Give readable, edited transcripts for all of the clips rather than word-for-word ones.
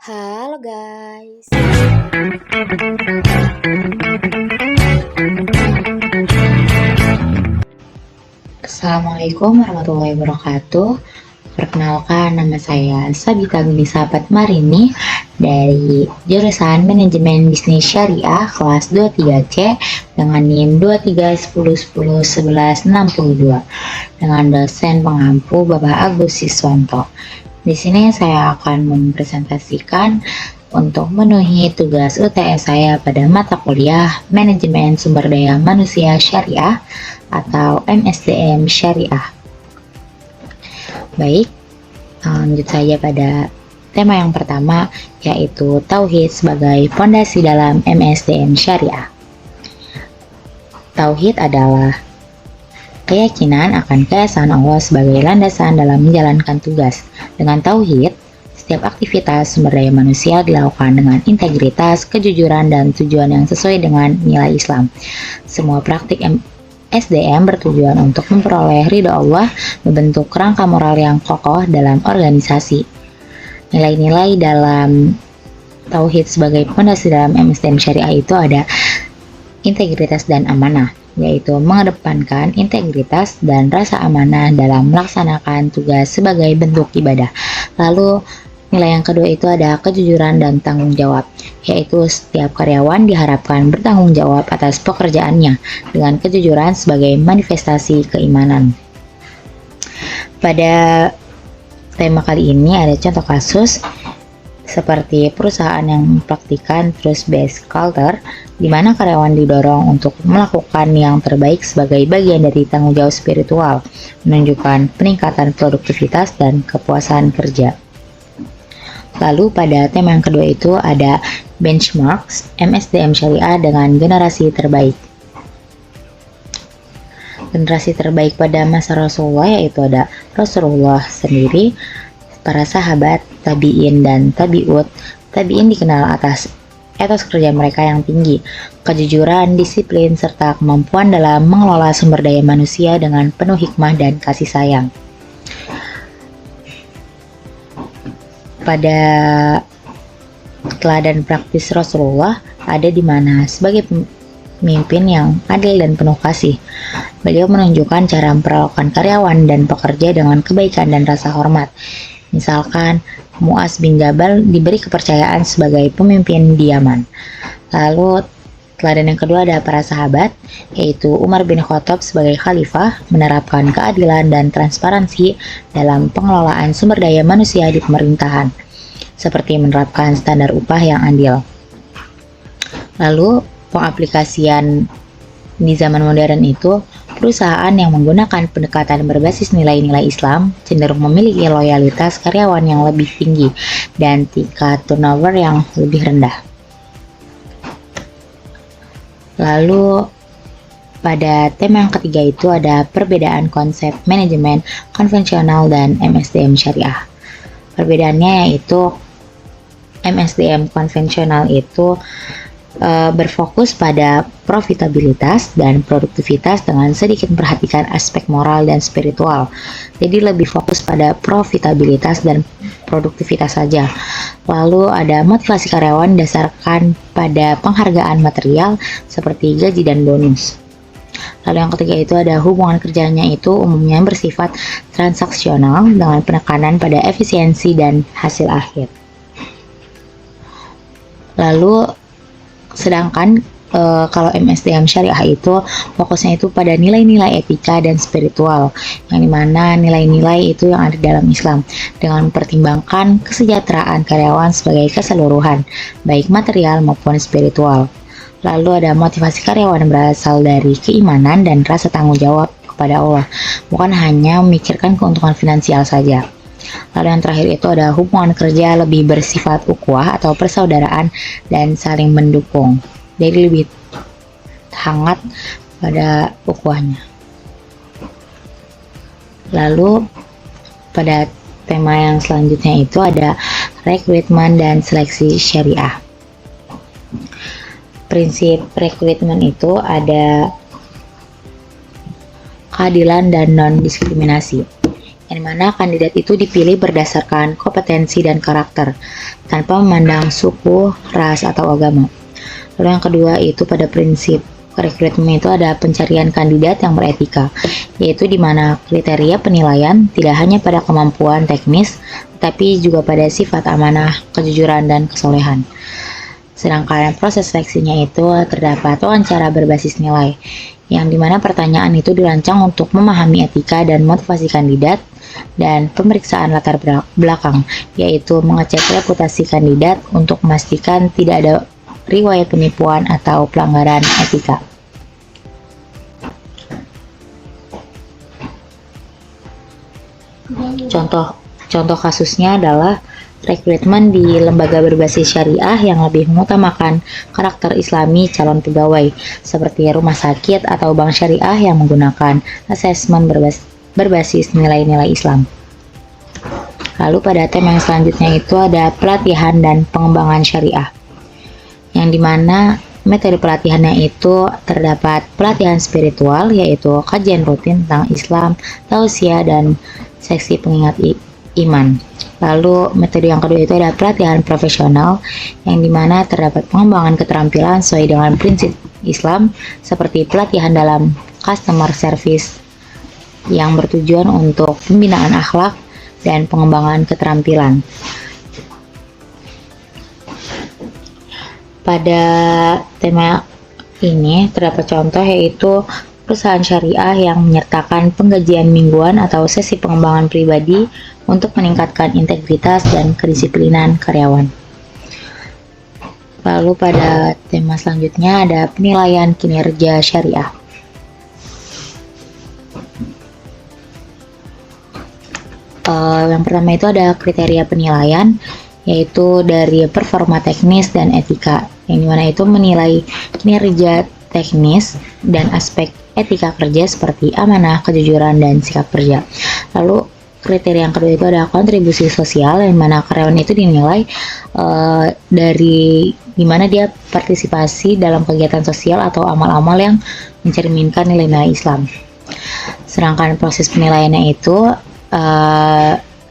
Halo guys. Assalamualaikum warahmatullahi wabarakatuh. Perkenalkan, nama saya Sabita Gunisa Marini dari jurusan Manajemen Bisnis Syariah kelas 23C dengan NIM 2310101162 dengan dosen pengampu Bapak Agus Siswanto. Di sini saya akan mempresentasikan untuk memenuhi tugas UTS saya pada mata kuliah Manajemen Sumber Daya Manusia Syariah atau MSDM Syariah. Baik, lanjut saja pada tema yang pertama, yaitu Tauhid sebagai fondasi dalam MSDM Syariah. Tauhid adalah keyakinan akan keesaan Allah sebagai landasan dalam menjalankan tugas. Dengan Tauhid, setiap aktivitas sumber daya manusia dilakukan dengan integritas, kejujuran, dan tujuan yang sesuai dengan nilai Islam. Semua praktik SDM bertujuan untuk memperoleh ridho Allah, membentuk kerangka moral yang kokoh dalam organisasi. Nilai-nilai dalam Tauhid sebagai fondasi dalam MSDM Syariah itu ada integritas dan amanah, yaitu mengedepankan integritas dan rasa amanah dalam melaksanakan tugas sebagai bentuk ibadah. Lalu nilai yang kedua itu ada kejujuran dan tanggung jawab, yaitu setiap karyawan diharapkan bertanggung jawab atas pekerjaannya dengan kejujuran sebagai manifestasi keimanan. Pada tema kali ini ada contoh kasus seperti perusahaan yang mempraktikkan trust-based culture, di mana karyawan didorong untuk melakukan yang terbaik sebagai bagian dari tanggung jawab spiritual, menunjukkan peningkatan produktivitas dan kepuasan kerja. Lalu pada tema yang kedua itu ada benchmarks MSDM Syariah dengan generasi terbaik. Generasi terbaik pada masa Rasulullah yaitu ada Rasulullah sendiri, para sahabat, tabi'in, dan tabi'ut. Tabi'in dikenal atas etos kerja mereka yang tinggi, kejujuran, disiplin, serta kemampuan dalam mengelola sumber daya manusia dengan penuh hikmah dan kasih sayang. Pada teladan praktis Rasulullah ada di mana sebagai pemimpin yang adil dan penuh kasih, beliau menunjukkan cara memperlakukan karyawan dan pekerja dengan kebaikan dan rasa hormat. Misalkan Mu'az bin Jabal diberi kepercayaan sebagai pemimpin di Yaman. Lalu teladan yang kedua ada para sahabat, yaitu Umar bin Khattab sebagai khalifah menerapkan keadilan dan transparansi dalam pengelolaan sumber daya manusia di pemerintahan, seperti menerapkan standar upah yang adil. Lalu pengaplikasian di zaman modern itu, perusahaan yang menggunakan pendekatan berbasis nilai-nilai Islam cenderung memiliki loyalitas karyawan yang lebih tinggi dan tingkat turnover yang lebih rendah. Lalu pada tema yang ketiga itu ada perbedaan konsep manajemen konvensional dan MSDM Syariah. Perbedaannya yaitu MSDM konvensional itu berfokus pada profitabilitas dan produktivitas dengan sedikit memperhatikan aspek moral dan spiritual. Jadi lebih fokus pada profitabilitas dan produktivitas saja. Lalu ada motivasi karyawan didasarkan pada penghargaan material seperti gaji dan bonus. Lalu yang ketiga itu ada hubungan kerjanya itu umumnya bersifat transaksional dengan penekanan pada efisiensi dan hasil akhir. Lalu sedangkan kalau MSDM Syariah itu fokusnya itu pada nilai-nilai etika dan spiritual, yang dimana nilai-nilai itu yang ada dalam Islam dengan mempertimbangkan kesejahteraan karyawan sebagai keseluruhan, baik material maupun spiritual. Lalu ada motivasi karyawan berasal dari keimanan dan rasa tanggung jawab kepada Allah, bukan hanya memikirkan keuntungan finansial saja. Lalu yang terakhir itu ada hubungan kerja lebih bersifat ukhuwah atau persaudaraan dan saling mendukung. Jadi lebih hangat pada ukhuwahnya. Lalu pada tema yang selanjutnya itu ada rekrutmen dan seleksi syariah. Prinsip rekrutmen itu ada keadilan dan non-diskriminasi, yang mana kandidat itu dipilih berdasarkan kompetensi dan karakter, tanpa memandang suku, ras, atau agama. Lalu yang kedua itu pada prinsip rekrutmen itu ada pencarian kandidat yang beretika, yaitu di mana kriteria penilaian tidak hanya pada kemampuan teknis, tapi juga pada sifat amanah, kejujuran, dan kesolehan. Sedangkan proses seleksinya itu terdapat wawancara berbasis nilai, yang dimana pertanyaan itu dirancang untuk memahami etika dan motivasi kandidat, dan pemeriksaan latar belakang, yaitu mengecek reputasi kandidat untuk memastikan tidak ada riwayat penipuan atau pelanggaran etika. Contoh kasusnya adalah rekrutmen di lembaga berbasis syariah yang lebih mengutamakan karakter islami calon pegawai, seperti rumah sakit atau bank syariah yang menggunakan asesmen berbasis nilai-nilai Islam. Lalu pada tema yang selanjutnya itu ada pelatihan dan pengembangan syariah, yang dimana metode pelatihannya itu terdapat pelatihan spiritual, yaitu kajian rutin tentang Islam, tausiah, dan seksi pengingat iman. Lalu metode yang kedua itu ada pelatihan profesional, yang dimana terdapat pengembangan keterampilan sesuai dengan prinsip Islam, seperti pelatihan dalam customer service yang bertujuan untuk pembinaan akhlak dan pengembangan keterampilan. Pada tema ini terdapat contoh, yaitu perusahaan syariah yang menyertakan penggajian mingguan atau sesi pengembangan pribadi untuk meningkatkan integritas dan kedisiplinan karyawan. Lalu pada tema selanjutnya ada penilaian kinerja syariah. Yang pertama itu ada kriteria penilaian, yaitu dari performa teknis dan etika, yang dimana itu menilai kinerja teknis dan aspek etika kerja seperti amanah, kejujuran, dan sikap kerja. Lalu kriteria yang kedua itu ada kontribusi sosial, yang mana karyawan itu dinilai dari dimana dia partisipasi dalam kegiatan sosial atau amal-amal yang mencerminkan nilai-nilai Islam. Sedangkan proses penilaiannya itu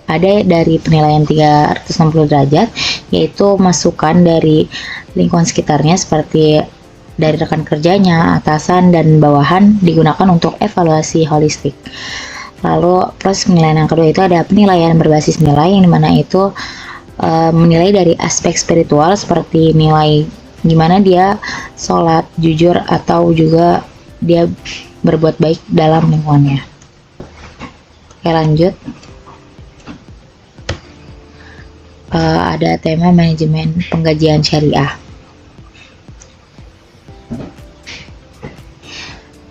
ada dari penilaian 360 derajat, yaitu masukan dari lingkungan sekitarnya seperti dari rekan kerjanya, atasan, dan bawahan digunakan untuk evaluasi holistik. Lalu proses penilaian yang kedua itu ada penilaian berbasis nilai, yang dimana itu menilai dari aspek spiritual seperti nilai gimana dia sholat, jujur, atau juga dia berbuat baik dalam lingkungannya. Oke, lanjut. Ada tema manajemen penggajian syariah.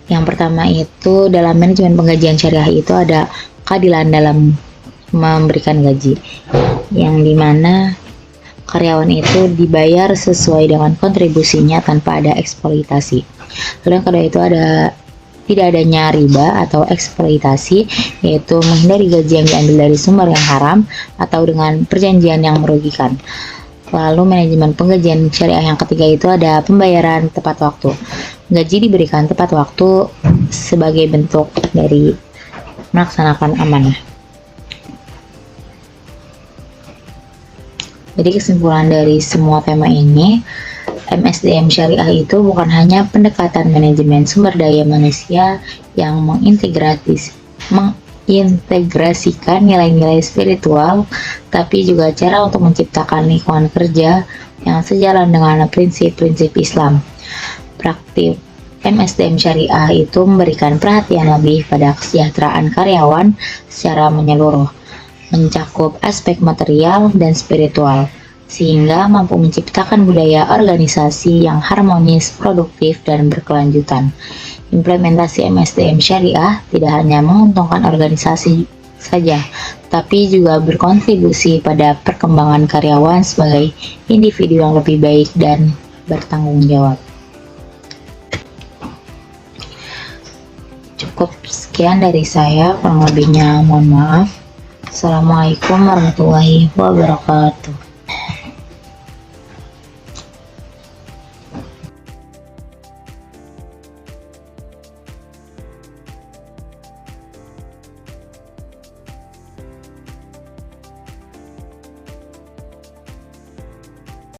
Yang pertama itu dalam manajemen penggajian syariah itu ada keadilan dalam memberikan gaji, yang dimana karyawan itu dibayar sesuai dengan kontribusinya tanpa ada eksploitasi. Lalu yang kedua itu ada tidak adanya riba atau eksploitasi, yaitu menghindari gaji yang diambil dari sumber yang haram atau dengan perjanjian yang merugikan. Lalu manajemen penggajian syariah yang ketiga itu ada pembayaran tepat waktu. Gaji diberikan tepat waktu sebagai bentuk dari melaksanakan amanah. Jadi kesimpulan dari semua tema ini, MSDM Syariah itu bukan hanya pendekatan manajemen sumber daya manusia yang mengintegrasikan nilai-nilai spiritual, tapi juga cara untuk menciptakan lingkungan kerja yang sejalan dengan prinsip-prinsip Islam. Praktik MSDM Syariah itu memberikan perhatian lebih pada kesejahteraan karyawan secara menyeluruh, mencakup aspek material dan spiritual, sehingga mampu menciptakan budaya organisasi yang harmonis, produktif, dan berkelanjutan. Implementasi MSDM Syariah tidak hanya menguntungkan organisasi saja, tapi juga berkontribusi pada perkembangan karyawan sebagai individu yang lebih baik dan bertanggung jawab. Cukup sekian dari saya, kurang lebihnya mohon maaf. Assalamualaikum warahmatullahi wabarakatuh.